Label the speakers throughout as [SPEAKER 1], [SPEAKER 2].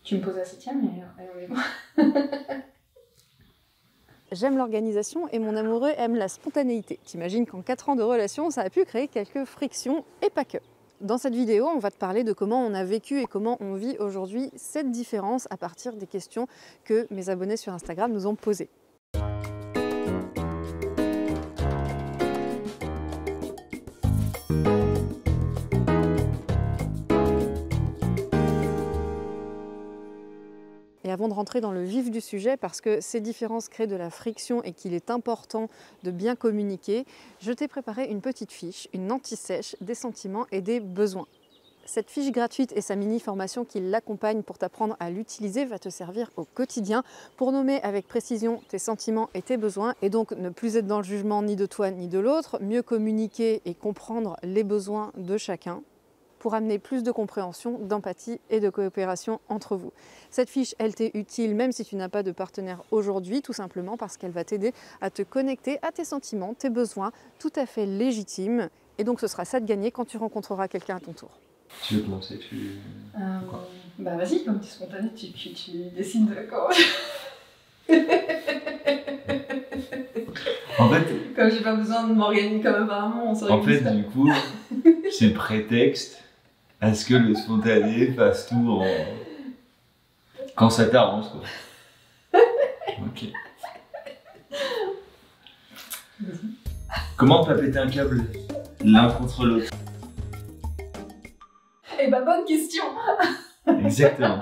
[SPEAKER 1] Tu me poses la 7e et on est bon.
[SPEAKER 2] J'aime l'organisation et mon amoureux aime la spontanéité. T'imagines qu'en 4 ans de relation, ça a pu créer quelques frictions et pas que. Dans cette vidéo, on va te parler de comment on a vécu et comment on vit aujourd'hui cette différence à partir des questions que mes abonnés sur Instagram nous ont posées. Et avant de rentrer dans le vif du sujet, parce que ces différences créent de la friction et qu'il est important de bien communiquer, je t'ai préparé une petite fiche, une anti-sèche des sentiments et des besoins. Cette fiche gratuite et sa mini-formation qui l'accompagne pour t'apprendre à l'utiliser va te servir au quotidien pour nommer avec précision tes sentiments et tes besoins et donc ne plus être dans le jugement ni de toi ni de l'autre, mieux communiquer et comprendre les besoins de chacun, pour amener plus de compréhension, d'empathie et de coopération entre vous. Cette fiche, elle t'est utile même si tu n'as pas de partenaire aujourd'hui, tout simplement parce qu'elle va t'aider à te connecter à tes sentiments, tes besoins, tout à fait légitimes. Et donc ce sera ça de gagner quand tu rencontreras quelqu'un à ton tour.
[SPEAKER 3] Tu veux commencer
[SPEAKER 1] Bah vas-y, comme tu es spontané, tu décides de quoi.
[SPEAKER 3] En fait,
[SPEAKER 1] comme j'ai pas besoin de m'organiser comme apparemment, on
[SPEAKER 3] en fait, du coup, c'est le prétexte à ce que le spontané fasse tout en... quand ça t'arrange, quoi. Ok. Comment pas péter un câble l'un contre l'autre?
[SPEAKER 1] Eh bah bonne question.
[SPEAKER 3] Exactement.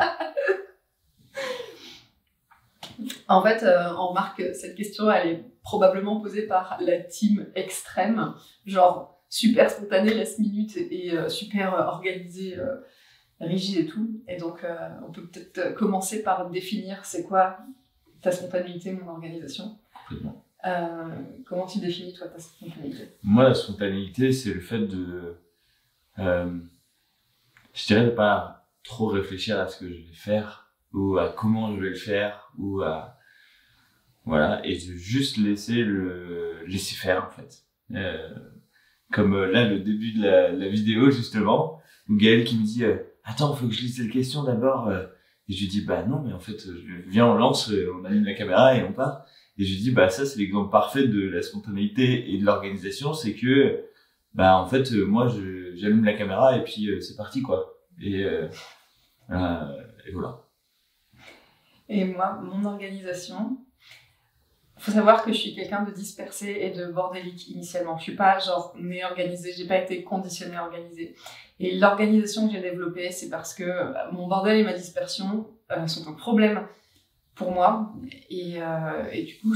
[SPEAKER 1] En fait, on remarque que cette question, elle est probablement posée par la team extrême, genre super spontané, last minute et super organisé, rigide et tout. Et donc, on peut peut-être commencer par définir c'est quoi ta spontanéité, mon organisation.
[SPEAKER 3] Complètement.
[SPEAKER 1] Comment tu définis toi ta spontanéité?
[SPEAKER 3] Moi, la spontanéité, c'est le fait de... je dirais de pas trop réfléchir à ce que je vais faire, ou à comment je vais le faire, ou à... Voilà, et de juste laisser faire, en fait. Comme là, le début de la vidéo, justement, où Gaël qui me dit attends, faut que je lise cette question d'abord. Et je lui dis bah non, mais en fait, viens, on lance, on allume la caméra et on part. Et je lui dis bah ça, c'est l'exemple parfait de la spontanéité et de l'organisation, c'est que bah en fait, moi, j'allume la caméra et puis c'est parti, quoi. Et voilà.
[SPEAKER 1] Et moi, mon organisation... Faut savoir que je suis quelqu'un de dispersé et de bordélique initialement. Je suis pas genre née organisée, j'ai pas été conditionnée organisée. Et l'organisation que j'ai développée, c'est parce que mon bordel et ma dispersion sont un problème pour moi. Et du coup,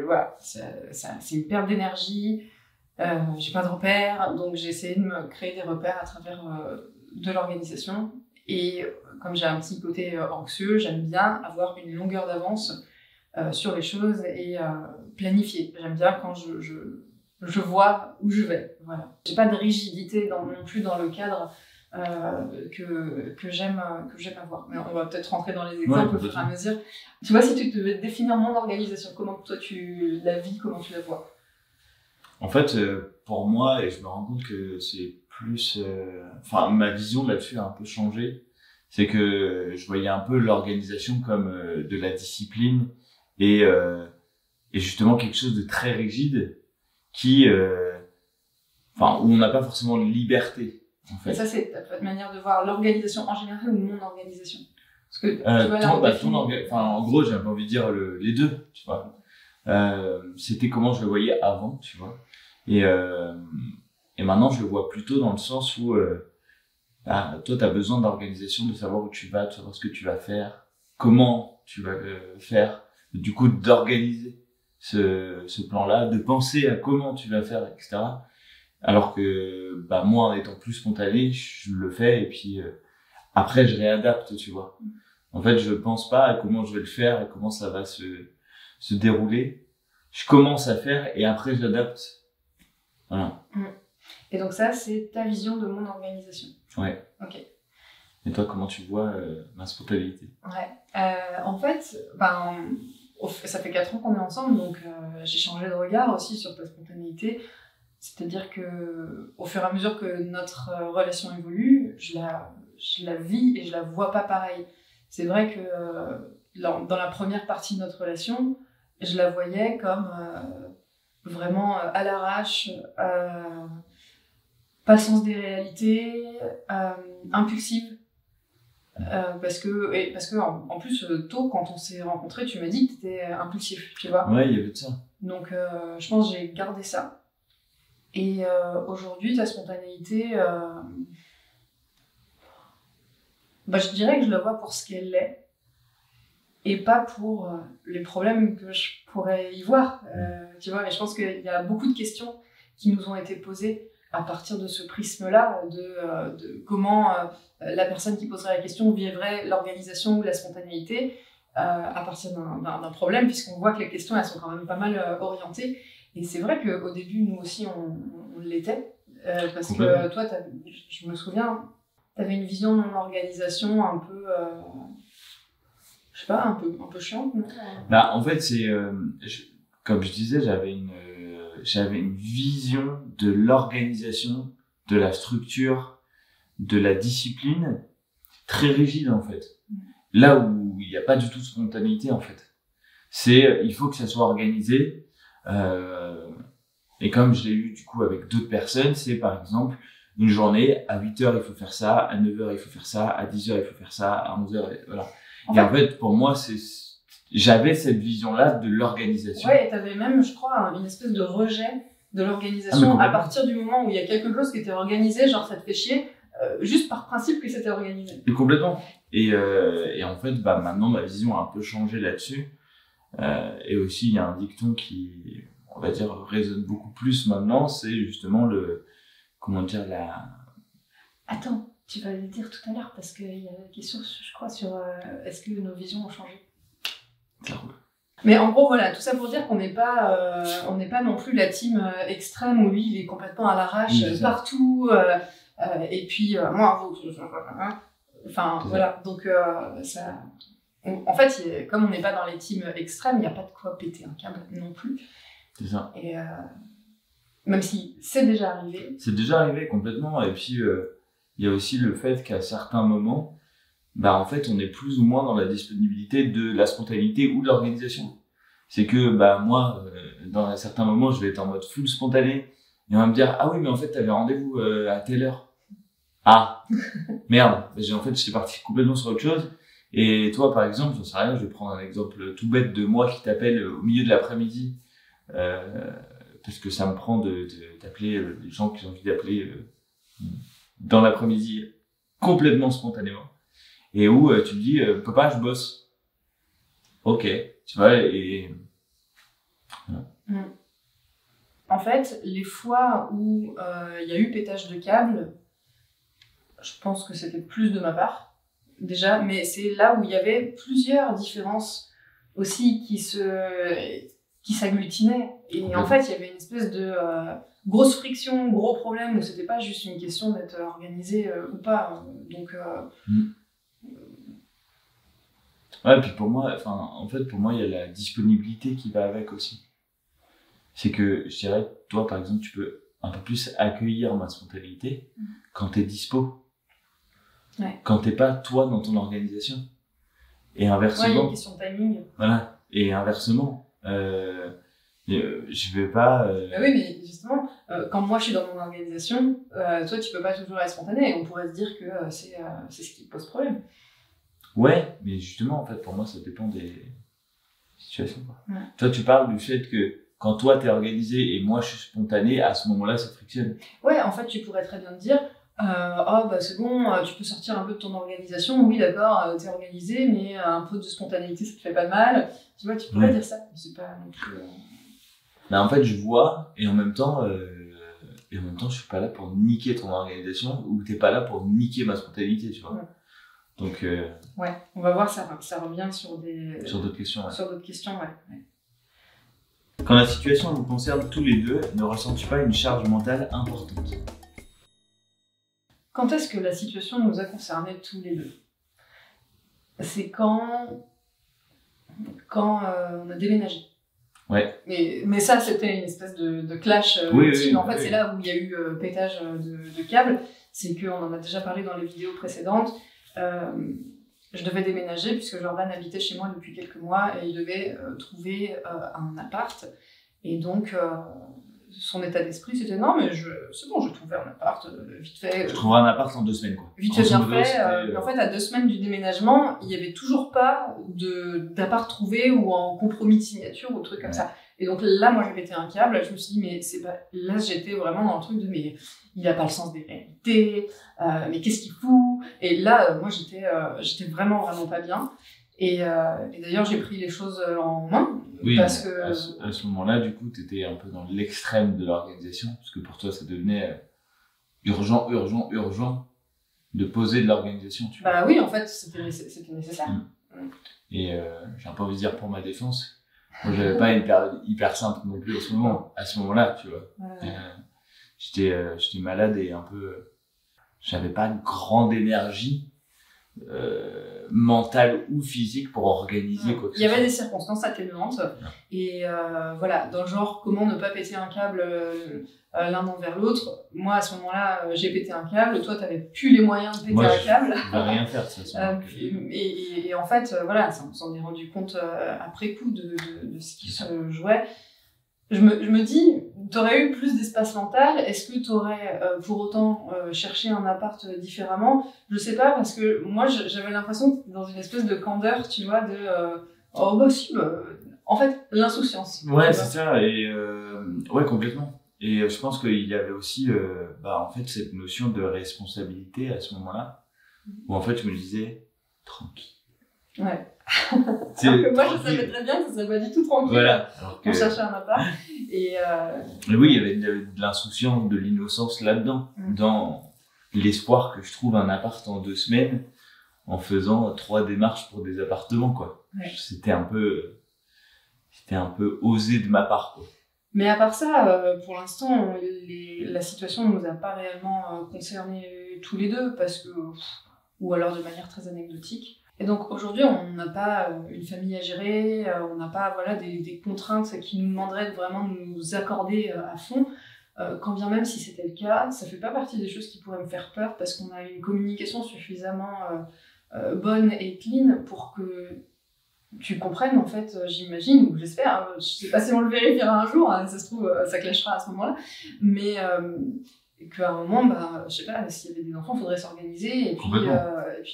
[SPEAKER 1] voilà, c'est une perte d'énergie. J'ai pas de repères, donc j'ai essayé de me créer des repères à travers de l'organisation. Et comme j'ai un petit côté anxieux, j'aime bien avoir une longueur d'avance sur les choses et planifier. J'aime bien quand je vois où je vais. Voilà. J'ai pas de rigidité non plus dans le cadre que j'aime avoir. Mais on va peut-être rentrer dans les exemples au fur et à mesure. Tu vois, si tu devais définir mon organisation, comment toi tu la vis, comment tu la vois?
[SPEAKER 3] En fait, pour moi, et je me rends compte que c'est plus... Enfin, ma vision là-dessus a un peu changé. C'est que je voyais un peu l'organisation comme de la discipline et justement quelque chose de très rigide qui... Enfin, où on n'a pas forcément de liberté, en fait.
[SPEAKER 1] Et ça, c'est ta manière de voir l'organisation en général ou mon organisation? Parce que tu vois,
[SPEAKER 3] en gros, j'ai un peu envie de dire les deux, tu vois. C'était comment je le voyais avant, tu vois. Et maintenant, je le vois plutôt dans le sens où toi, tu as besoin d'organisation, de savoir où tu vas, de savoir ce que tu vas faire, comment tu vas le faire, du coup, d'organiser ce plan-là, de penser à comment tu vas faire, etc. Alors que bah, moi, en étant plus spontané, je le fais et puis après, je réadapte, tu vois. En fait, je pense pas à comment je vais le faire et comment ça va se dérouler. Je commence à faire et après, j'adapte. Voilà.
[SPEAKER 1] Et donc ça, c'est ta vision de mon organisation.
[SPEAKER 3] Ouais.
[SPEAKER 1] Ok.
[SPEAKER 3] Et toi, comment tu vois ma spontanéité?
[SPEAKER 1] Ouais. En fait, ça fait 4 ans qu'on est ensemble, donc j'ai changé de regard aussi sur ta spontanéité. C'est-à-dire que au fur et à mesure que notre relation évolue, je la vis et je la vois pas pareil. c'est vrai que dans la première partie de notre relation, je la voyais comme vraiment à l'arrache, pas sens des réalités, impulsive. Parce que en plus, tôt, quand on s'est rencontrés, tu m'as dit que tu étais impulsif, tu vois.
[SPEAKER 3] Ouais, il y avait de ça.
[SPEAKER 1] Donc, je pense que j'ai gardé ça. Et aujourd'hui, ta spontanéité, je dirais que je la vois pour ce qu'elle est et pas pour les problèmes que je pourrais y voir. Tu vois, et je pense qu'il y a beaucoup de questions qui nous ont été posées à partir de ce prisme-là, de comment la personne qui poserait la question vivrait l'organisation ou la spontanéité à partir d'un problème, puisqu'on voit que les questions, elles sont quand même pas mal orientées. Et c'est vrai qu'au début, nous aussi, on l'était. Parce que toi, je me souviens, tu avais une vision de mon organisation un peu, je sais pas, un peu chiante, non?
[SPEAKER 3] Bah, en fait, comme je disais, j'avais une vision de l'organisation, de la structure, de la discipline très rigide, en fait. Là où il n'y a pas du tout de spontanéité, en fait. Il faut que ça soit organisé. Et comme je l'ai eu du coup avec d'autres personnes, c'est par exemple une journée, à 8h il faut faire ça, à 9h il faut faire ça, à 10h il faut faire ça, à 11h, voilà. Et en fait, pour moi, j'avais cette vision-là de l'organisation.
[SPEAKER 1] Ouais, et t'avais même, je crois, une espèce de rejet de l'organisation à partir du moment où il y a quelque chose qui était organisé, genre ça te fait chier, juste par principe que c'était organisé.
[SPEAKER 3] Et complètement. Et en fait, maintenant, ma vision a un peu changé là-dessus. Et aussi, il y a un dicton qui, on va dire, résonne beaucoup plus maintenant, c'est justement
[SPEAKER 1] Attends, tu vas le dire tout à l'heure, parce qu'il y a une question, je crois, sur est-ce que nos visions ont changé. Mais en gros, voilà, tout ça pour dire qu'on n'est pas non plus la team extrême où lui, il est complètement à l'arrache partout, et puis moi, enfin, voilà, donc ça... En fait, comme on n'est pas dans les teams extrêmes, il n'y a pas de quoi péter un câble non plus.
[SPEAKER 3] C'est ça.
[SPEAKER 1] Et même si c'est déjà arrivé.
[SPEAKER 3] C'est déjà arrivé complètement. Et puis, il y a aussi le fait qu'à certains moments, en fait, on est plus ou moins dans la disponibilité de la spontanéité ou de l'organisation. C'est que, moi, dans certains moments, je vais être en mode full spontané. Et on va me dire, ah oui, mais en fait, t'avais rendez-vous à telle heure. Ah, merde. En fait, j'étais parti complètement sur autre chose. Et toi, par exemple, j'en sais rien, je vais prendre un exemple tout bête de moi qui t'appelle au milieu de l'après-midi, parce que ça me prend d'appeler les gens qui ont envie d'appeler dans l'après-midi complètement spontanément. Et où tu me dis, papa, je bosse. Ok, tu vois, et... Voilà.
[SPEAKER 1] En fait, les fois où il y a eu pétage de câble, je pense que c'était plus de ma part. Déjà, mais c'est là où il y avait plusieurs différences aussi qui s'agglutinaient. Et en fait, il y avait une espèce de grosse friction, gros problème, où c'était pas juste une question d'être organisé ou pas. Donc...
[SPEAKER 3] Ouais, puis pour moi, il y a la disponibilité qui va avec aussi. C'est que, je dirais, toi, par exemple, tu peux un peu plus accueillir ma spontanéité quand t'es dispo.
[SPEAKER 1] Ouais.
[SPEAKER 3] Quand t'es pas toi dans ton organisation. Et inversement.
[SPEAKER 1] Ouais, il y a une question de timing.
[SPEAKER 3] Voilà. Et inversement, je vais pas.
[SPEAKER 1] Oui, mais justement, quand moi je suis dans mon organisation, toi tu peux pas toujours être spontané. On pourrait se dire que c'est ce qui pose problème.
[SPEAKER 3] Ouais, mais justement, en fait, pour moi, ça dépend des situations.
[SPEAKER 1] Ouais.
[SPEAKER 3] Toi, tu parles du fait que quand toi t'es organisé et moi je suis spontané, à ce moment-là, ça frictionne.
[SPEAKER 1] Ouais, en fait, tu pourrais très bien te dire. C'est bon, tu peux sortir un peu de ton organisation, oui d'accord, t'es organisé, mais un peu de spontanéité ça te fait pas de mal, tu vois, tu pourrais dire ça, c'est pas non plus...
[SPEAKER 3] En fait je vois, et en même temps je suis pas là pour niquer ton organisation, ou t'es pas là pour niquer ma spontanéité, tu vois. Ouais. Donc...
[SPEAKER 1] Ouais, on va voir, ça revient sur
[SPEAKER 3] d'autres questions, ouais.
[SPEAKER 1] Sur d'autres questions, ouais.
[SPEAKER 3] Quand la situation vous concerne tous les deux, ne ressens-tu pas une charge mentale importante ?
[SPEAKER 1] Quand est-ce que la situation nous a concernés tous les deux? C'est quand on a déménagé.
[SPEAKER 3] Ouais.
[SPEAKER 1] Mais ça, c'était une espèce de clash ultime. En fait, c'est là où il y a eu pétage de câble. C'est qu'on en a déjà parlé dans les vidéos précédentes. je devais déménager puisque Jordan habitait chez moi depuis quelques mois et il devait trouver un appart. Et donc, son état d'esprit, c'était non, mais c'est bon, je vais trouver un appart vite fait.
[SPEAKER 3] Je trouverai un appart en 2 semaines, quoi.
[SPEAKER 1] Vite fait, bien fait. En fait, à 2 semaines du déménagement, il n'y avait toujours pas d'appart trouvé ou en compromis de signature ou truc comme ça. Et donc là, moi, j'ai pété un câble. Je me suis dit, mais c'est pas. Là, j'étais vraiment dans le truc de, mais il a pas le sens des réalités. Mais qu'est-ce qu'il fout? Et là, moi, j'étais vraiment, vraiment pas bien. Et d'ailleurs, j'ai pris les choses en main.
[SPEAKER 3] Oui,
[SPEAKER 1] parce que
[SPEAKER 3] à ce moment-là, du coup, tu étais un peu dans l'extrême de l'organisation, parce que pour toi, ça devenait urgent de poser de l'organisation. Tu vois.
[SPEAKER 1] Bah oui, en fait, c'était nécessaire.
[SPEAKER 3] Et j'ai un peu envie de dire pour ma défense, moi, j'avais pas une période hyper simple non plus à ce moment-là, tu vois. J'étais malade et un peu, j'avais pas grande énergie. Mentale ou physique pour organiser quoi que ce soit.
[SPEAKER 1] Il y avait des circonstances atténuantes et voilà, dans le genre comment ne pas péter un câble l'un envers l'autre. Moi à ce moment-là j'ai pété un câble, toi t'avais plus les moyens de péter un câble.
[SPEAKER 3] Je pouvais rien faire de toute façon.
[SPEAKER 1] Et en fait voilà, on s'en est rendu compte après coup de ce qui se jouait. Je me dis, t'aurais eu plus d'espace mental, est-ce que t'aurais pour autant cherché un appart différemment? Je sais pas, parce que moi j'avais l'impression que dans une espèce de candeur, tu vois, de oh bah si, en fait l'insouciance.
[SPEAKER 3] Ouais, c'est ça, et ouais, complètement. Et je pense qu'il y avait aussi en fait cette notion de responsabilité à ce moment-là, où en fait je me disais tranquille.
[SPEAKER 1] Ouais. Alors que moi, je savais très bien que ça serait pas du tout tranquille.
[SPEAKER 3] Voilà.
[SPEAKER 1] On cherchait un appart. Et
[SPEAKER 3] oui, il y avait de l'insouciance, de l'innocence là-dedans, dans l'espoir que je trouve un appart en 2 semaines en faisant 3 démarches pour des appartements, quoi. Ouais. C'était un peu osé de ma part, quoi.
[SPEAKER 1] Mais à part ça, pour l'instant, la situation ne nous a pas réellement concernés tous les deux, parce que, ou alors de manière très anecdotique. Et donc aujourd'hui, on n'a pas une famille à gérer, on n'a pas des contraintes qui nous demanderaient de vraiment nous accorder à fond. Quand bien même si c'était le cas, ça fait pas partie des choses qui pourraient me faire peur parce qu'on a une communication suffisamment bonne et clean pour que tu comprennes en fait, j'imagine, ou j'espère, je sais pas si on le vérifiera un jour, ça se trouve ça clashera à ce moment-là, mais qu'à un moment, je sais pas, s'il y avait des enfants, il faudrait s'organiser, et puis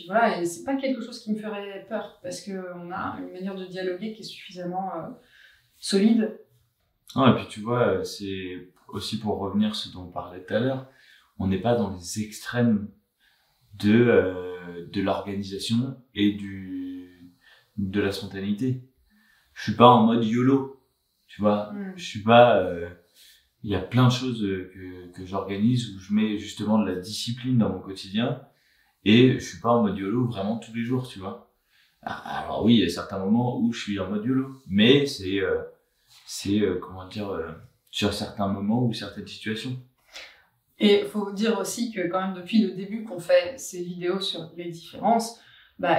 [SPEAKER 1] voilà, et c'est pas quelque chose qui me ferait peur, parce qu'on a une manière de dialoguer qui est suffisamment solide.
[SPEAKER 3] Non, et puis tu vois, c'est aussi pour revenir à ce dont on parlait tout à l'heure, on n'est pas dans les extrêmes de l'organisation et de la spontanéité. Je suis pas en mode YOLO, tu vois, je suis pas... Il y a plein de choses que j'organise où je mets justement de la discipline dans mon quotidien et je suis pas en mode YOLO vraiment tous les jours, tu vois. Alors oui, il y a certains moments où je suis en mode YOLO, mais c'est comment dire, sur certains moments ou certaines situations.
[SPEAKER 1] Et il faut dire aussi que quand même depuis le début qu'on fait ces vidéos sur les différences,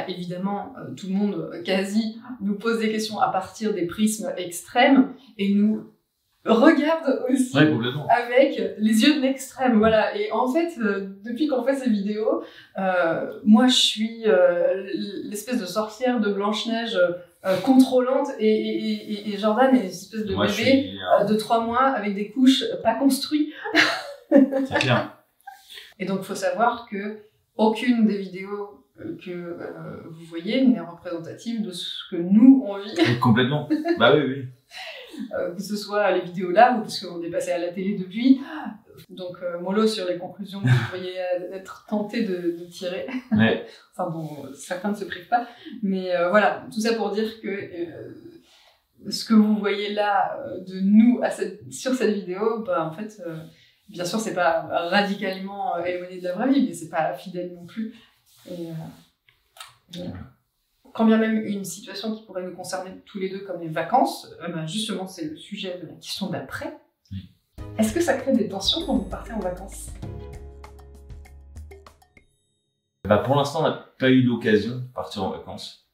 [SPEAKER 1] évidemment, tout le monde quasi nous pose des questions à partir des prismes extrêmes et nous regarde aussi avec les yeux de l'extrême, voilà. Et en fait, depuis qu'on fait ces vidéos, moi je suis l'espèce de sorcière de Blanche-Neige contrôlante et Jordan est une espèce de bébé de 3 mois avec des couches pas construites.
[SPEAKER 3] C'est clair.
[SPEAKER 1] Et donc, il faut savoir que aucune des vidéos que vous voyez n'est représentative de ce que nous on vit.
[SPEAKER 3] Complètement. Bah oui.
[SPEAKER 1] Que ce soit les vidéos là ou parce qu'on est passé à la télé depuis. Donc mollo sur les conclusions que vous pourriez être tenté de tirer.
[SPEAKER 3] Ouais.
[SPEAKER 1] Enfin bon, certains ne se privent pas. Mais voilà, tout ça pour dire que ce que vous voyez là de nous sur cette vidéo, en fait, bien sûr, c'est pas radicalement éloigné de la vraie vie, mais c'est pas fidèle non plus. Et voilà. Quand bien même une situation qui pourrait nous concerner tous les deux comme les vacances, justement c'est le sujet de la question d'après. Oui. Est-ce que ça crée des tensions quand vous partez en vacances ?
[SPEAKER 3] Pour l'instant, on n'a pas eu l'occasion de partir en vacances.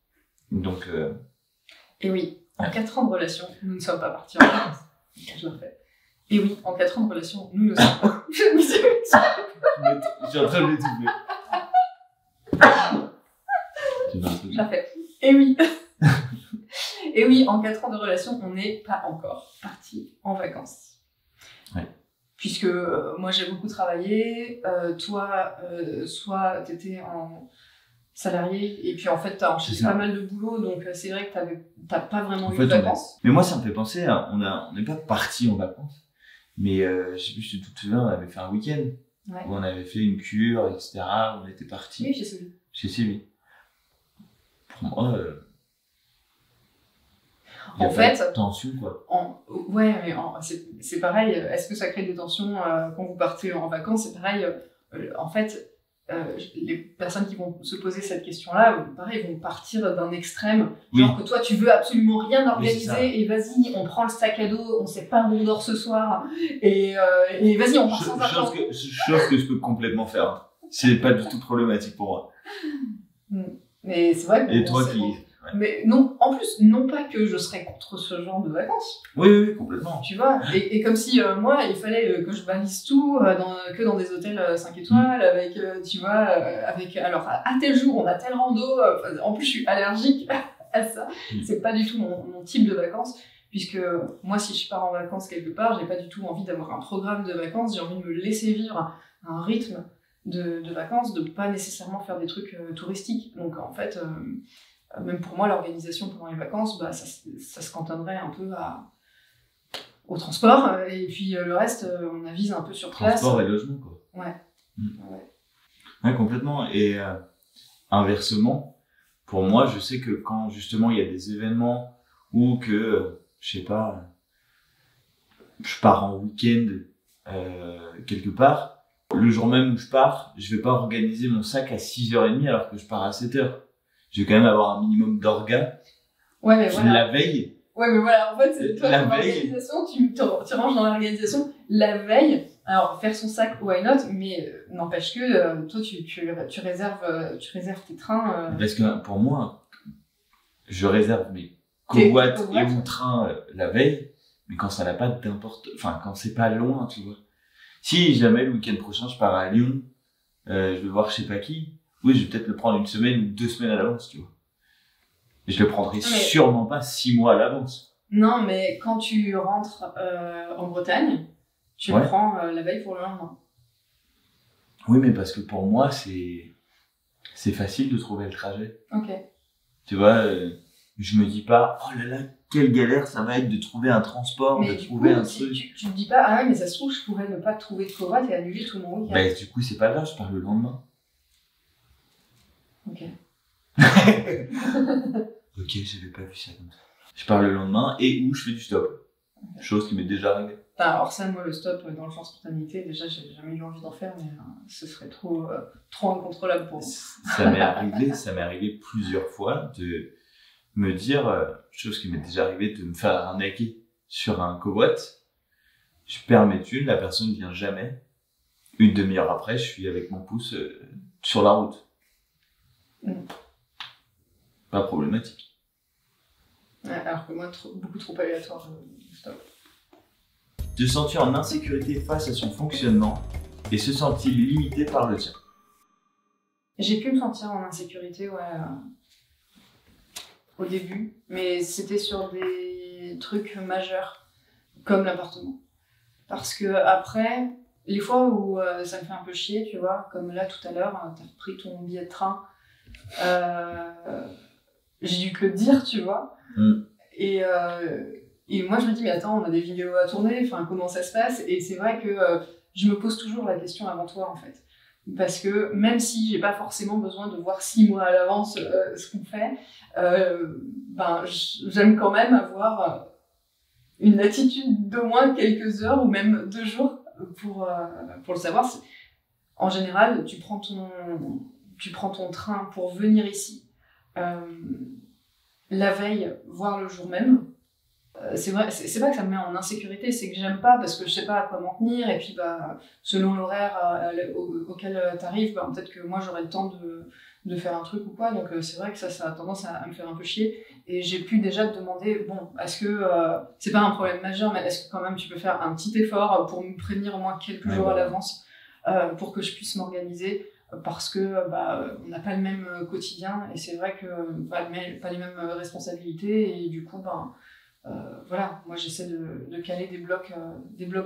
[SPEAKER 3] Donc,
[SPEAKER 1] Et oui, en 4 ans de relation, nous ne sommes pas partis en vacances. Je le refais. Et oui, en 4 ans de relation, nous ne sommes pas.
[SPEAKER 3] Je suis en train de m'étouffer. C'est pas un truc.
[SPEAKER 1] Parfait. Et oui. Et oui, en 4 ans de relation, on n'est pas encore parti en vacances.
[SPEAKER 3] Ouais.
[SPEAKER 1] Puisque moi, j'ai beaucoup travaillé. Toi, soit tu étais en salarié, et puis en fait, tu as enchaîné pas mal de boulot. Donc, c'est vrai que t'as pas vraiment eu de vacances.
[SPEAKER 3] Mais moi, ça me fait penser, on n'est pas parti en vacances. Mais je sais plus si tu te souviens, on avait fait un week-end.
[SPEAKER 1] Ouais.
[SPEAKER 3] Où on avait fait une cure, etc. On était parti.
[SPEAKER 1] Oui, chez Sylvie.
[SPEAKER 3] Chez Sylvie. Pour moi, il y a
[SPEAKER 1] En
[SPEAKER 3] pas
[SPEAKER 1] fait,
[SPEAKER 3] de tension, quoi.
[SPEAKER 1] Ouais, mais c'est pareil. Est-ce que ça crée des tensions quand vous partez en vacances? C'est pareil. En fait, les personnes qui vont se poser cette question-là, pareil, vont partir d'un extrême. Genre que toi, tu veux absolument rien organiser et vas-y, on prend le sac à dos, on sait pas où on dort ce soir et vas-y, on part sans argent.
[SPEAKER 3] Chose que je peux complètement faire. C'est pas du tout problématique pour moi.
[SPEAKER 1] Mais c'est vrai que...
[SPEAKER 3] Et toi qui...
[SPEAKER 1] Ouais. Mais non, en plus, non pas que je serais contre ce genre de vacances.
[SPEAKER 3] Oui, complètement.
[SPEAKER 1] Tu vois, et comme si moi, il fallait que je balise tout que dans des hôtels 5 étoiles, avec, tu vois, avec, alors à tel jour, on a tel rando, en plus je suis allergique à ça, c'est pas du tout mon type de vacances, puisque moi, si je pars en vacances quelque part, j'ai pas du tout envie d'avoir un programme de vacances, j'ai envie de me laisser vivre un rythme de vacances, de pas nécessairement faire des trucs touristiques. Donc en fait... même pour moi, l'organisation pendant les vacances, bah, ça se cantonnerait un peu au transport. Et puis le reste, on avise un peu sur place.
[SPEAKER 3] Transport et logement, quoi.
[SPEAKER 1] Ouais.
[SPEAKER 3] Ouais, complètement. Et inversement, pour moi, je sais que quand justement il y a des événements ou que, je sais pas, je pars en week-end quelque part, le jour même où je pars, je vais pas organiser mon sac à 6h30 alors que je pars à 7h. Je vais quand même avoir un minimum d'orga.
[SPEAKER 1] Ouais, mais voilà.
[SPEAKER 3] La veille.
[SPEAKER 1] Ouais, mais voilà, en fait, c'est toi,
[SPEAKER 3] ton
[SPEAKER 1] organisation, tu ranges dans l'organisation la veille. Alors, faire son sac, why not, mais n'empêche que toi, tu réserves tes trains.
[SPEAKER 3] Parce que pour moi, je réserve mes covoites et mon train la veille, mais quand ça n'a pas d'importance, enfin, quand c'est pas loin, tu vois. Si jamais le week-end prochain, je pars à Lyon, je vais voir je sais pas qui, oui, je vais peut-être le prendre 1 semaine ou 2 semaines à l'avance, tu vois. Et je le prendrai sûrement pas 6 mois à l'avance.
[SPEAKER 1] Non, mais quand tu rentres en Bretagne, tu le prends la veille pour le lendemain.
[SPEAKER 3] Oui, mais parce que pour moi, c'est facile de trouver le trajet.
[SPEAKER 1] Ok.
[SPEAKER 3] Tu vois, je me dis pas, oh là là, quelle galère ça va être de trouver un transport,
[SPEAKER 1] mais
[SPEAKER 3] de trouver un truc.
[SPEAKER 1] Tu te dis pas, ah ouais, mais ça se trouve, je pourrais ne pas trouver de covoite et annuler tout mon week-end.
[SPEAKER 3] Bah, du coup, c'est pas grave, je pars le lendemain.
[SPEAKER 1] Ok.
[SPEAKER 3] Ok, j'avais pas vu ça comme ça. Je pars le lendemain et où je fais du stop. Okay. Chose qui m'est déjà arrivée.
[SPEAKER 1] Alors ça, moi, le stop dans le champ spontanéité, déjà, j'ai jamais eu envie d'en faire, mais ce serait trop incontrôlable pour moi.
[SPEAKER 3] Ça m'est arrivé plusieurs fois de me dire, chose qui m'est déjà arrivée, de me faire arnaquer sur un covoit. Je perds mes thunes, la personne vient jamais. 1/2 heure après, je suis avec mon pouce sur la route. Pas problématique.
[SPEAKER 1] Ouais, alors que moi, beaucoup trop aléatoire, stop.
[SPEAKER 3] Se sentir en insécurité face à son fonctionnement et se sentir limité par le tien.
[SPEAKER 1] J'ai pu me sentir en insécurité, au début, mais c'était sur des trucs majeurs, comme l'appartement. Parce que après, les fois où ça me fait un peu chier, tu vois, comme là tout à l'heure, t'as pris ton billet de train, j'ai dû te le dire, tu vois. Et moi, je me dis, mais attends, on a des vidéos à tourner, enfin, comment ça se passe? Et c'est vrai que je me pose toujours la question avant toi, en fait. Parce que même si j'ai pas forcément besoin de voir 6 mois à l'avance ce qu'on fait, j'aime quand même avoir une attitude d'au moins quelques heures ou même 2 jours pour le savoir. En général, tu prends ton train pour venir ici la veille, voire le jour même. C'est vrai, c'est pas que ça me met en insécurité, c'est que j'aime pas parce que je sais pas à quoi m'en tenir, et puis selon l'horaire auquel t'arrives, peut-être que moi j'aurai le temps de faire un truc ou quoi, donc c'est vrai que ça a tendance à me faire un peu chier, et j'ai pu déjà te demander, bon, est-ce que c'est pas un problème majeur, mais est-ce que quand même tu peux faire un petit effort pour me prévenir au moins quelques jours à l'avance pour que je puisse m'organiser. parce que on n'a pas le même quotidien et c'est vrai que pas les mêmes responsabilités et du coup voilà, moi j'essaie de caler des blocs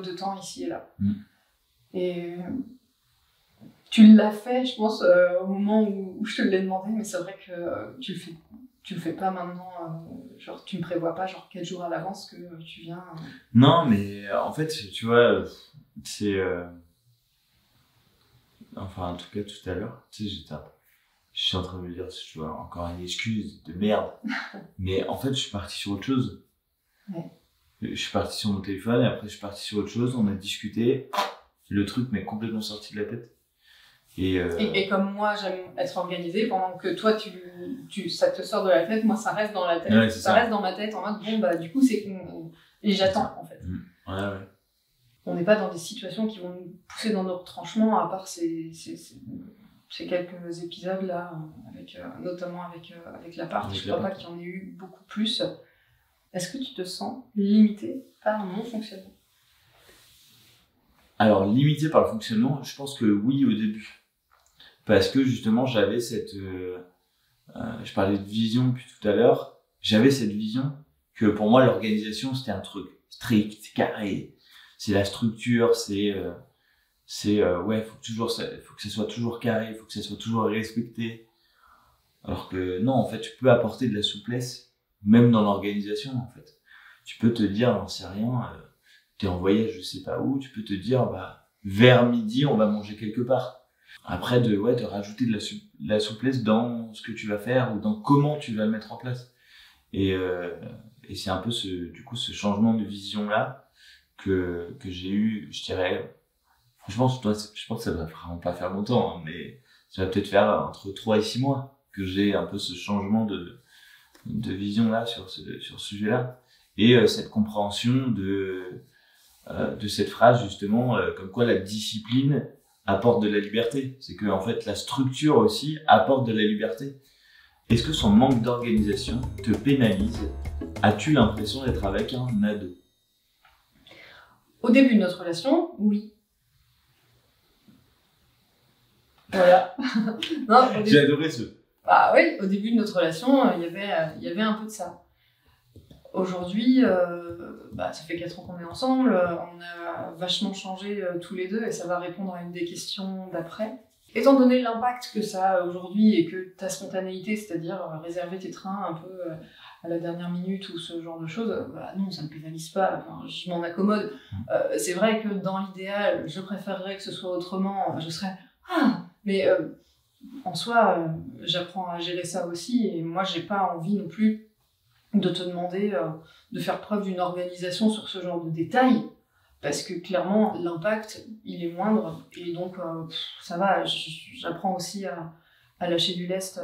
[SPEAKER 1] de temps ici et là. Et tu l'as fait, je pense, au moment où je te l'ai demandé, mais c'est vrai que tu le fais pas maintenant, genre tu ne prévois pas genre 4 jours à l'avance que tu viens.
[SPEAKER 3] Non, mais en fait, tu vois, c'est. Enfin, en tout cas, tout à l'heure, tu sais, je suis en train de me dire, tu vois, encore une excuse de merde. Mais en fait, je suis parti sur autre chose.
[SPEAKER 1] Ouais.
[SPEAKER 3] Je suis parti sur mon téléphone et après, je suis parti sur autre chose. On a discuté. Le truc m'est complètement sorti de la tête.
[SPEAKER 1] Et comme moi, j'aime être organisée, pendant que toi, ça te sort de la tête, moi, ça reste dans la tête.
[SPEAKER 3] Ouais,
[SPEAKER 1] ça reste dans ma tête en mode, bon, du coup, et j'attends, en fait.
[SPEAKER 3] Ouais.
[SPEAKER 1] On n'est pas dans des situations qui vont nous pousser dans nos retranchements, à part ces quelques épisodes-là, notamment avec l'appart. Je ne crois pas qu'il y en ait eu beaucoup plus. Est-ce que tu te sens limité par mon fonctionnement?
[SPEAKER 3] Alors, limité par le fonctionnement, je pense que oui au début. Parce que justement, j'avais cette... je parlais de vision depuis tout à l'heure. J'avais cette vision que pour moi, l'organisation, c'était un truc strict, carré. C'est la structure, ouais, faut que ça soit toujours carré, faut que ça soit toujours respecté. Alors que non, en fait, tu peux apporter de la souplesse, même dans l'organisation, en fait. Tu peux te dire, j'en sais rien, t'es en voyage, je sais pas où, tu peux te dire, vers midi, on va manger quelque part. Après, de rajouter de la souplesse dans ce que tu vas faire ou dans comment tu vas le mettre en place. Et c'est un peu ce changement de vision-là que j'ai eu, je dirais, franchement, je pense que ça va vraiment pas faire longtemps, hein, mais ça va peut-être faire entre 3 et 6 mois que j'ai un peu ce changement de vision-là sur ce sujet-là. Et cette compréhension de cette phrase, justement, comme quoi la discipline apporte de la liberté. C'est que, en fait, la structure aussi apporte de la liberté. Est-ce que son manque d'organisation te pénalise? As-tu l'impression d'être avec un ado?
[SPEAKER 1] Au début de notre relation, oui. Voilà. Non,
[SPEAKER 3] J'ai adoré ce.
[SPEAKER 1] Oui, au début de notre relation, il y avait un peu de ça. Aujourd'hui, ça fait 4 ans qu'on est ensemble, on a vachement changé tous les deux et ça va répondre à une des questions d'après. Étant donné l'impact que ça a aujourd'hui et que ta spontanéité, c'est-à-dire réserver tes trains un peu à la dernière minute ou ce genre de choses, non, ça ne me pénalise pas, je m'en accommode. C'est vrai que dans l'idéal, je préférerais que ce soit autrement, je serais mais en soi, j'apprends à gérer ça aussi et moi, j'ai pas envie non plus de te demander de faire preuve d'une organisation sur ce genre de détails parce que clairement, l'impact, il est moindre et donc ça va, j'apprends aussi à lâcher du lest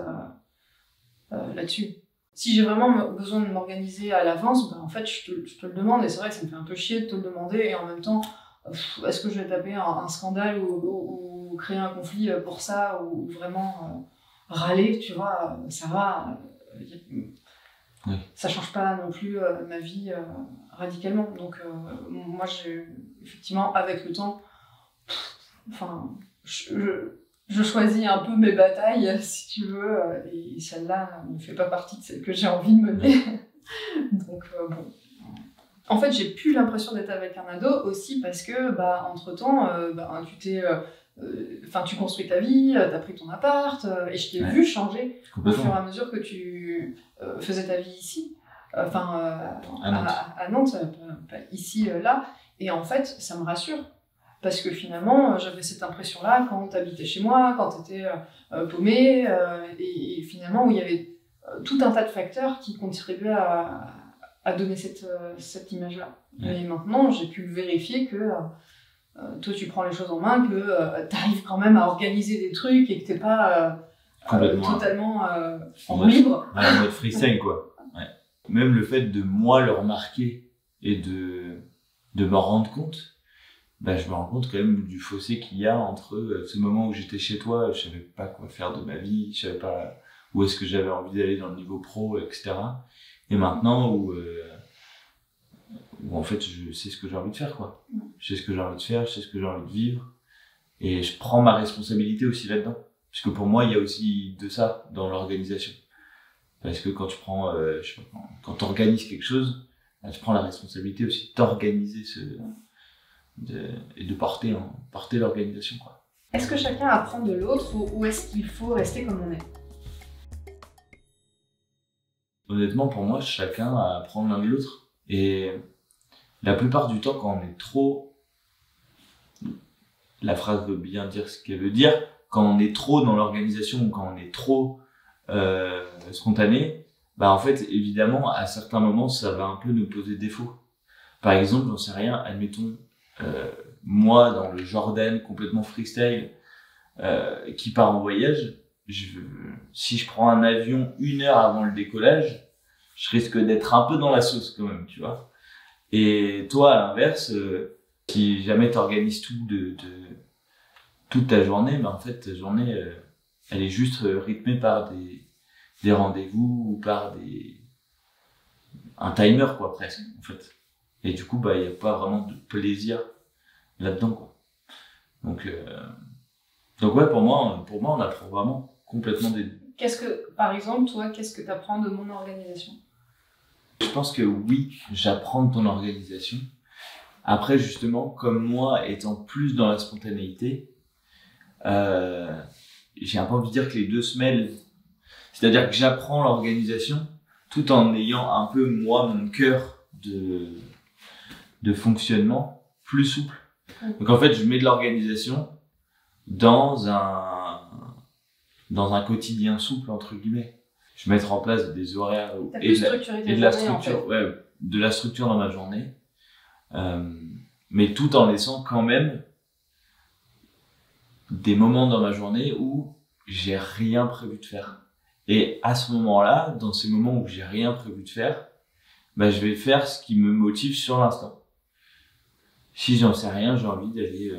[SPEAKER 1] là-dessus. Si j'ai vraiment besoin de m'organiser à l'avance, en fait, je te le demande et c'est vrai que ça me fait un peu chier de te le demander et en même temps, est-ce que je vais taper un scandale ou créer un conflit pour ça ou vraiment râler, tu vois, ça va.
[SPEAKER 3] Oui.
[SPEAKER 1] Ça change pas non plus ma vie radicalement. Donc moi, effectivement, avec le temps, je choisis un peu mes batailles, si tu veux, et celle-là ne fait pas partie de celle que j'ai envie de mener. Donc bon. En fait, j'ai plus l'impression d'être avec un ado aussi parce que, entre-temps, tu construis ta vie, t'as pris ton appart, et je t'ai vu changer au fur et à mesure que tu faisais ta vie ici, à Nantes, pas ici, là, et en fait, ça me rassure, parce que finalement, j'avais cette impression-là quand t'habitais chez moi, quand t'étais paumé, et finalement, où il y avait tout un tas de facteurs qui contribuaient à donner cette image-là. Ouais. Mais maintenant, j'ai pu vérifier que toi, tu prends les choses en main, que tu arrives quand même à organiser des trucs et que t'es pas totalement en libre.
[SPEAKER 3] Ouais, en mode freestyle, quoi. Ouais. Même le fait de moi le remarquer et de m'en rendre compte, je me rends compte quand même du fossé qu'il y a entre ce moment où j'étais chez toi, je savais pas quoi faire de ma vie, je savais pas où est-ce que j'avais envie d'aller dans le niveau pro, etc. Et maintenant où en fait je sais ce que j'ai envie de faire, quoi. Je sais ce que j'ai envie de faire, je sais ce que j'ai envie de vivre Et je prends ma responsabilité aussi là-dedans. Parce que pour moi, il y a aussi de ça dans l'organisation. Parce que quand tu prends, je sais pas, quand tu organises quelque chose, là, tu prends la responsabilité aussi d'organiser et de porter l'organisation, quoi.
[SPEAKER 1] Est-ce que chacun apprend de l'autre ou est-ce qu'il faut rester comme on est?
[SPEAKER 3] Honnêtement, pour moi, chacun apprend l'un de l'autre. Et la plupart du temps, quand on est trop, la phrase veut bien dire ce qu'elle veut dire, quand on est trop dans l'organisation ou quand on est trop spontané, bah en fait, évidemment, à certains moments, ça va un peu nous poser défaut. Par exemple, j'en sais rien, admettons, moi, dans le Jordan, complètement freestyle, qui part en voyage, si je prends un avion 1 heure avant le décollage, je risque d'être un peu dans la sauce quand même, tu vois. Et toi, à l'inverse, si jamais t'organises tout toute ta journée, ben en fait, ta journée, elle est juste rythmée par des rendez-vous ou par un timer, quoi, presque, en fait. Et du coup, bah, il n'y a pas vraiment de plaisir là-dedans, quoi. Donc ouais, pour moi, on apprend vraiment complètement des deux.
[SPEAKER 1] Par exemple, toi, qu'est-ce que tu apprends de mon organisation?
[SPEAKER 3] Je pense que oui, j'apprends de ton organisation. Après, justement, comme moi, étant plus dans la spontanéité, j'ai un peu envie de dire que les deux se mêlent. C'est-à-dire que j'apprends l'organisation tout en ayant un peu, moi, mon cœur de fonctionnement plus souple. Donc en fait, je mets de l'organisation dans un quotidien souple, entre guillemets. Je vais mettre en place des horaires et de la structure, ouais, de la structure dans ma journée. Mais tout en laissant quand même des moments dans ma journée où j'ai rien prévu de faire. Et à ce moment-là, dans ces moments où j'ai rien prévu de faire, bah, je vais faire ce qui me motive sur l'instant. Si j'en sais rien, j'ai envie d'aller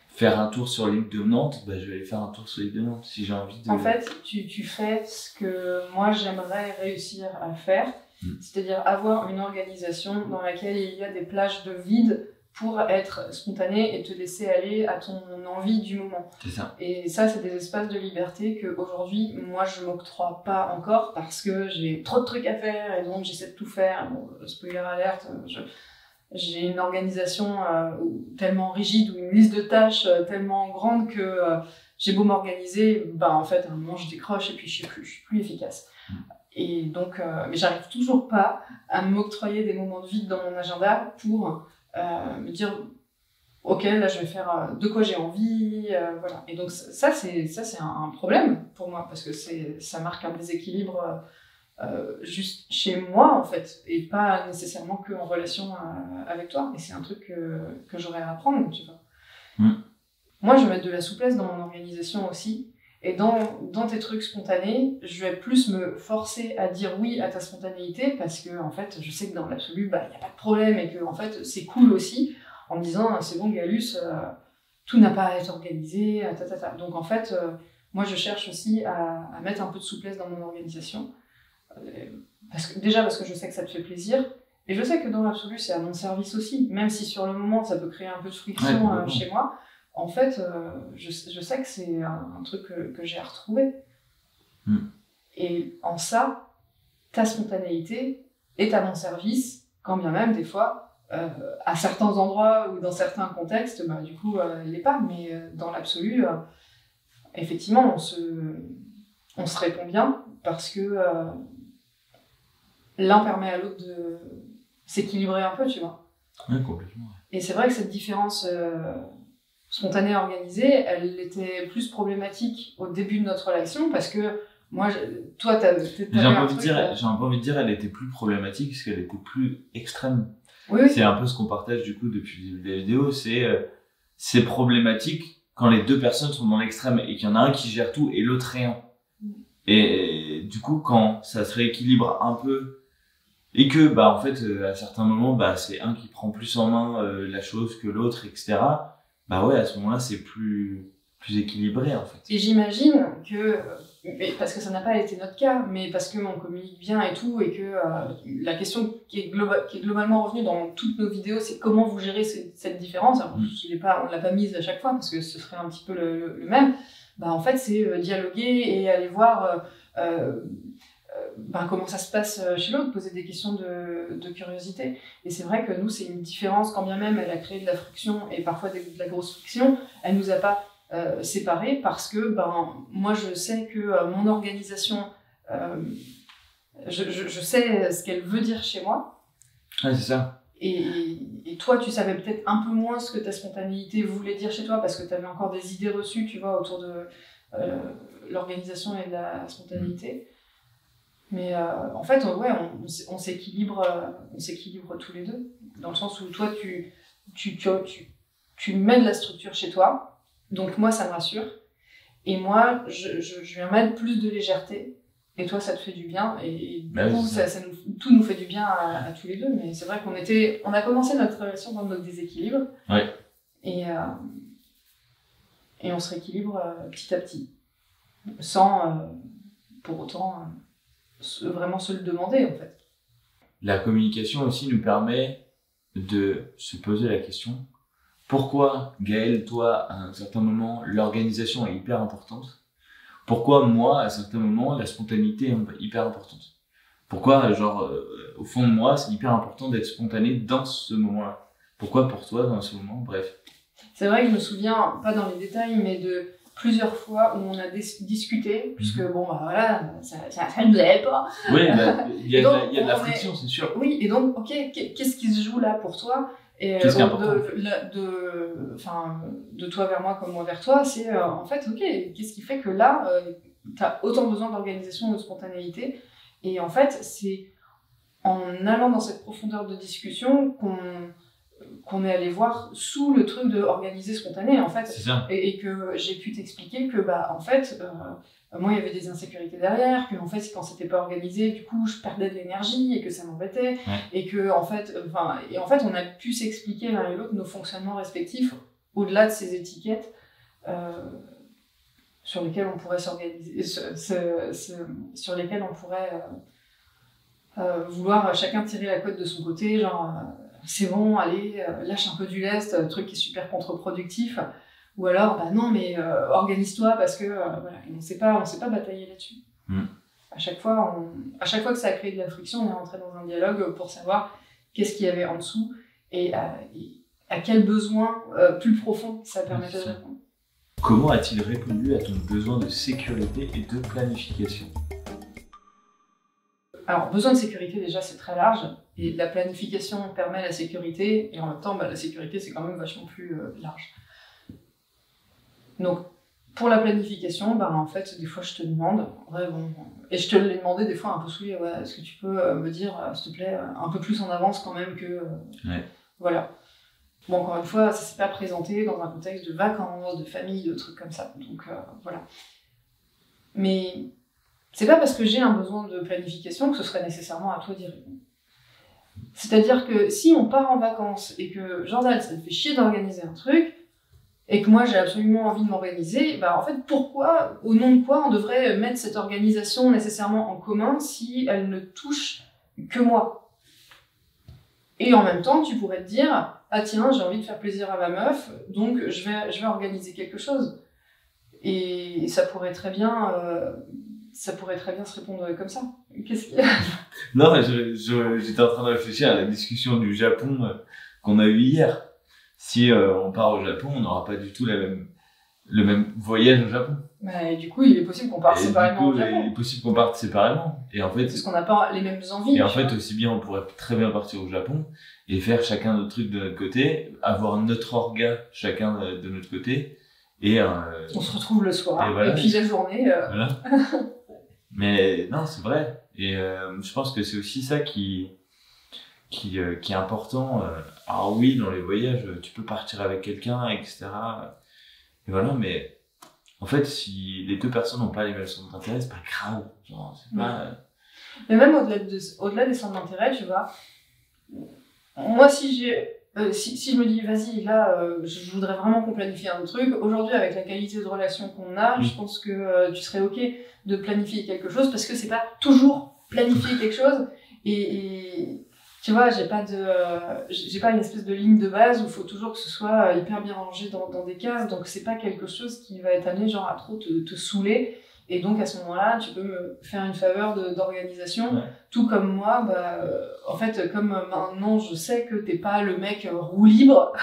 [SPEAKER 3] faire un tour sur l'île de Nantes, bah, je vais aller faire un tour sur l'île de Nantes. Si j'ai envie de...
[SPEAKER 1] En fait, tu fais ce que moi j'aimerais réussir à faire, c'est-à-dire avoir une organisation dans laquelle il y a des plages de vide pour être spontané et te laisser aller à ton envie du moment.
[SPEAKER 3] C'est ça.
[SPEAKER 1] Et ça, c'est des espaces de liberté qu'aujourd'hui, moi, je m'octroie pas encore parce que j'ai trop de trucs à faire et donc j'essaie de tout faire. Bon, spoiler alerte, j'ai une organisation tellement rigide ou une liste de tâches tellement grande que j'ai beau m'organiser, bah en fait, à un moment, je décroche et puis je suis plus efficace. Et donc, mais j'arrive toujours pas à m'octroyer des moments de vide dans mon agenda pour me dire ok, là je vais faire de quoi j'ai envie, voilà. Et donc ça c'est un problème pour moi parce que ça marque un déséquilibre juste chez moi en fait et pas nécessairement que en relation avec toi. Et c'est un truc que j'aurais à apprendre, tu vois. Moi je vais mettre de la souplesse dans mon organisation aussi. Et dans tes trucs spontanés, je vais plus me forcer à dire oui à ta spontanéité parce que en fait, je sais que dans l'absolu, bah, y a pas de problème et que en fait, c'est cool aussi en me disant c'est bon Galus, tout n'a pas à être organisé, Donc en fait, moi je cherche aussi à mettre un peu de souplesse dans mon organisation parce que je sais que ça te fait plaisir et je sais que dans l'absolu, c'est à mon service aussi, même si sur le moment, ça peut créer un peu de friction chez moi. En fait, je sais que c'est un truc que j'ai à retrouver. Et en ça, ta spontanéité est à mon service, quand bien même, des fois, à certains endroits ou dans certains contextes, bah, du coup, elle l'est pas. Mais dans l'absolu, effectivement, on se répond bien parce que l'un permet à l'autre de s'équilibrer un peu, tu vois.
[SPEAKER 3] Oui, complètement.
[SPEAKER 1] Et c'est vrai que cette différence... spontanée organisée, elle était plus problématique au début de notre relation parce que moi, toi,
[SPEAKER 3] j'ai un peu envie de dire, elle était plus problématique parce qu'elle était plus extrême.
[SPEAKER 1] Oui.
[SPEAKER 3] C'est un peu ce qu'on partage du coup depuis le début de la vidéo, c'est problématique quand les deux personnes sont dans l'extrême et qu'il y en a un qui gère tout et l'autre rien. Et du coup, quand ça se rééquilibre un peu et que, bah, en fait, à certains moments, bah, c'est un qui prend plus en main la chose que l'autre, etc. Bah ouais, à ce moment-là, c'est plus plus équilibré en fait.
[SPEAKER 1] Et j'imagine que, parce que ça n'a pas été notre cas, mais parce qu'on communique bien et tout, et que la question qui est globalement revenue dans toutes nos vidéos, c'est comment vous gérez cette différence. Alors, on ne l'a pas mise à chaque fois, parce que ce serait un petit peu le même. Bah, en fait, c'est dialoguer et aller voir comment ça se passe chez l'autre, poser des questions de curiosité. Et c'est vrai que nous, c'est une différence, quand bien même elle a créé de la friction et parfois de la grosse friction, elle nous a pas séparés parce que moi je sais que mon organisation, je sais ce qu'elle veut dire chez moi.
[SPEAKER 3] Ouais, c'est ça.
[SPEAKER 1] Et toi, tu savais peut-être un peu moins ce que ta spontanéité voulait dire chez toi parce que tu avais encore des idées reçues, tu vois, autour de l'organisation et de la spontanéité. Mais en fait, ouais, on s'équilibre tous les deux, dans le sens où toi, tu mets de la structure chez toi, donc moi, ça me rassure, et moi, je viens mettre plus de légèreté, et toi, ça te fait du bien, et du coup, tout nous fait du bien à tous les deux, mais c'est vrai on a commencé notre relation dans notre déséquilibre,
[SPEAKER 3] ouais.
[SPEAKER 1] Et on se rééquilibre petit à petit, sans pour autant vraiment se le demander en fait.
[SPEAKER 3] La communication aussi nous permet de se poser la question pourquoi Gaël, toi, à un certain moment, l'organisation est hyper importante? Pourquoi moi, à certains moments, la spontanéité est hyper importante? Pourquoi, au fond de moi, c'est hyper important d'être spontané dans ce moment-là? Pourquoi pour toi, dans ce moment? Bref.
[SPEAKER 1] C'est vrai que je me souviens, pas dans les détails, mais de plusieurs fois où on a discuté, puisque voilà, ça ne nous allait pas.
[SPEAKER 3] Oui, il y a de la friction, c'est sûr.
[SPEAKER 1] Oui, et donc, ok, qu'est-ce qui se joue là pour toi? Et
[SPEAKER 3] qu'est-ce qui est important?
[SPEAKER 1] De toi vers moi comme moi vers toi, c'est en fait, ok, qu'est-ce qui fait que là, tu as autant besoin d'organisation, de spontanéité? Et en fait, c'est en allant dans cette profondeur de discussion qu'on est allé voir sous le truc de organiser spontané, en fait.
[SPEAKER 3] C'est ça.
[SPEAKER 1] Et que j'ai pu t'expliquer que, en fait, moi, il y avait des insécurités derrière, que, en fait, quand c'était pas organisé, du coup, je perdais de l'énergie et que ça m'embêtait. Ouais. Et que, en fait, on a pu s'expliquer l'un et l'autre nos fonctionnements respectifs, au-delà de ces étiquettes, sur lesquelles on pourrait s'organiser, sur lesquelles on pourrait vouloir chacun tirer la couette de son côté, genre... c'est bon, allez, lâche un peu du lest, truc qui est super contre-productif. Ou alors, non, mais organise-toi parce que, voilà, on sait pas batailler là-dessus. À chaque fois que ça a créé de la friction, on est rentré dans un dialogue pour savoir qu'est-ce qu'il y avait en dessous et à quel besoin plus profond ça permettait de répondre.
[SPEAKER 3] Comment a-t-il répondu à ton besoin de sécurité et de planification?
[SPEAKER 1] Alors, besoin de sécurité, déjà, c'est très large. Et la planification permet la sécurité. Et en même temps, la sécurité, c'est quand même vachement plus large. Donc, pour la planification, en fait, des fois, je te demande... et je te l'ai demandé des fois un peu saoulé. Ouais, est-ce que tu peux me dire, s'il te plaît, un peu plus en avance quand même que...
[SPEAKER 3] Ouais.
[SPEAKER 1] Voilà. Bon, encore une fois, ça s'est pas présenté dans un contexte de vacances, de famille, de trucs comme ça. Donc, voilà. Mais... c'est pas parce que j'ai un besoin de planification que ce serait nécessairement à toi d'y répondre. C'est-à-dire que si on part en vacances et que Jordan, ça te fait chier d'organiser un truc, et que moi j'ai absolument envie de m'organiser, en fait, pourquoi, au nom de quoi on devrait mettre cette organisation nécessairement en commun si elle ne touche que moi? Et en même temps, tu pourrais te dire, ah tiens, j'ai envie de faire plaisir à ma meuf, donc je vais organiser quelque chose. Et ça pourrait très bien... se répondre comme ça. Qu'est-ce qu'il y a?
[SPEAKER 3] Non, j'étais en train de réfléchir à la discussion du Japon qu'on a eu hier. Si on part au Japon, on n'aura pas du tout le même voyage au Japon.
[SPEAKER 1] Et du coup, il est possible qu'on parte séparément au Japon.
[SPEAKER 3] Il est possible qu'on parte séparément. Et en fait,
[SPEAKER 1] parce qu'on n'a pas les mêmes envies.
[SPEAKER 3] Et en fait, aussi bien, on pourrait très bien partir au Japon et faire chacun notre truc de notre côté, avoir notre orga chacun de notre côté. Et
[SPEAKER 1] on se retrouve le soir. Et puis la journée.
[SPEAKER 3] Voilà. Mais non, c'est vrai. Et je pense que c'est aussi ça qui est important. Alors oui, dans les voyages, tu peux partir avec quelqu'un, etc. Et voilà, mais en fait, si les deux personnes n'ont pas les mêmes centres d'intérêt, c'est pas grave. C'est pas...
[SPEAKER 1] Mais même au-delà des centres d'intérêt, tu vois, moi, si j'ai si je me dis, vas-y, là, je voudrais vraiment qu'on planifie un truc, aujourd'hui, avec la qualité de relation qu'on a, je pense que tu serais OK de planifier quelque chose, parce que c'est pas toujours planifier quelque chose, et tu vois, j'ai pas une espèce de ligne de base où il faut toujours que ce soit hyper bien rangé dans des cases, donc c'est pas quelque chose qui va être amené genre à trop te saouler. Et donc à ce moment-là, tu peux me faire une faveur d'organisation, tout comme moi, en fait, comme maintenant je sais que t'es pas le mec roue libre,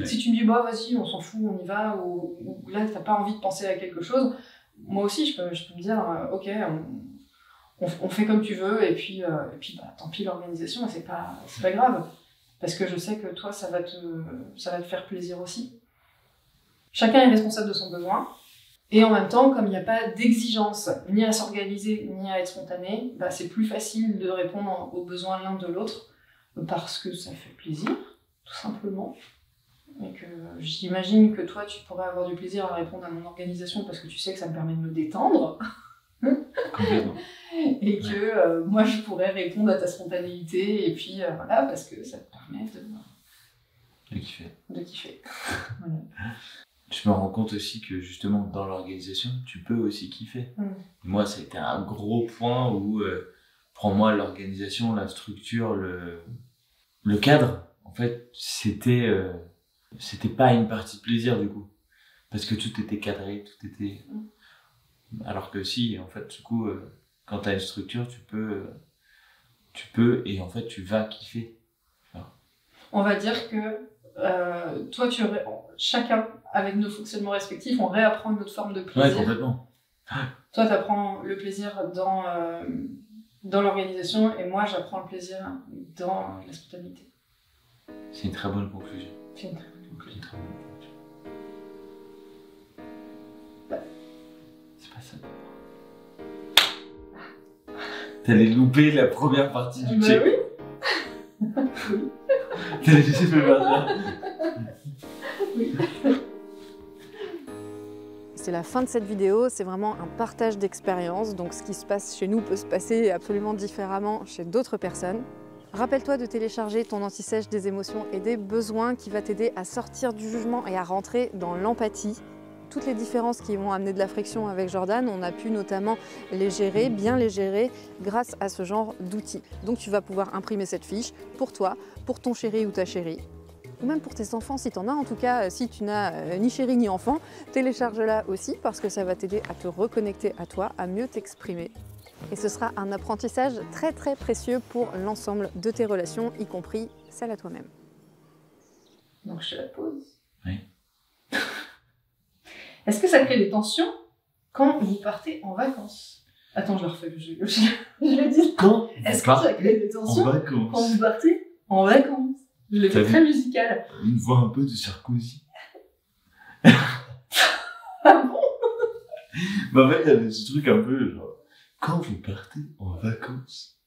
[SPEAKER 1] si tu me dis bah vas-y, on s'en fout, on y va, ou là t'as pas envie de penser à quelque chose, moi aussi je peux me dire ok, on fait comme tu veux, et puis tant pis l'organisation, c'est pas grave, parce que je sais que toi ça va te faire plaisir aussi. Chacun est responsable de son besoin. Et en même temps, comme il n'y a pas d'exigence ni à s'organiser, ni à être spontané, c'est plus facile de répondre aux besoins l'un de l'autre, parce que ça fait plaisir, tout simplement. Et que j'imagine que toi, tu pourrais avoir du plaisir à répondre à mon organisation, parce que tu sais que ça me permet de me détendre.
[SPEAKER 3] Complètement.
[SPEAKER 1] Et que moi, je pourrais répondre à ta spontanéité, et puis voilà, parce que ça te permet
[SPEAKER 3] de kiffer.
[SPEAKER 1] Voilà.
[SPEAKER 3] Je me rends compte aussi que justement dans l'organisation, tu peux aussi kiffer. Moi, ça a été un gros point où, pour moi, l'organisation, la structure, le cadre, en fait, c'était pas une partie de plaisir du coup. Parce que tout était cadré, tout était... Alors que si, en fait, du coup, quand tu as une structure, tu peux, et en fait, tu vas kiffer. Enfin.
[SPEAKER 1] On va dire que toi, chacun, avec nos fonctionnements respectifs, on réapprend une autre forme de plaisir.
[SPEAKER 3] Ouais, complètement.
[SPEAKER 1] Toi, tu apprends le plaisir dans l'organisation, et moi, j'apprends le plaisir dans la spontanéité.
[SPEAKER 3] C'est une très bonne conclusion.
[SPEAKER 1] C'est une très bonne conclusion.
[SPEAKER 3] C'est pas ça. T'allais louper la première partie du check.
[SPEAKER 1] Oui.
[SPEAKER 3] T'allais laisser faire ça.
[SPEAKER 1] Oui.
[SPEAKER 2] C'est la fin de cette vidéo, c'est vraiment un partage d'expérience, donc ce qui se passe chez nous peut se passer absolument différemment chez d'autres personnes. Rappelle-toi de télécharger ton anti-sèche des émotions et des besoins qui va t'aider à sortir du jugement et à rentrer dans l'empathie. Toutes les différences qui vont amener de la friction avec Jordan, on a pu notamment les gérer, bien les gérer grâce à ce genre d'outils. Donc tu vas pouvoir imprimer cette fiche pour toi, pour ton chéri ou ta chérie, ou même pour tes enfants si tu en as. En tout cas, si tu n'as ni chéri ni enfant, télécharge-la aussi parce que ça va t'aider à te reconnecter à toi, à mieux t'exprimer. Et ce sera un apprentissage très très précieux pour l'ensemble de tes relations, y compris celle à toi-même.
[SPEAKER 1] Donc je la pose.
[SPEAKER 3] Oui.
[SPEAKER 1] Est-ce que ça crée des tensions quand vous partez en vacances? Attends, je le refais, je l'ai dit.
[SPEAKER 3] Quand
[SPEAKER 1] Est-ce que ça crée des tensions
[SPEAKER 3] en vacances
[SPEAKER 1] quand vous partez en vacances? Je l'ai fait très musical.
[SPEAKER 3] Une voix un peu de Sarkozy.
[SPEAKER 1] Ah bon?
[SPEAKER 3] En fait, il y avait ce truc un peu genre, quand vous partez en vacances.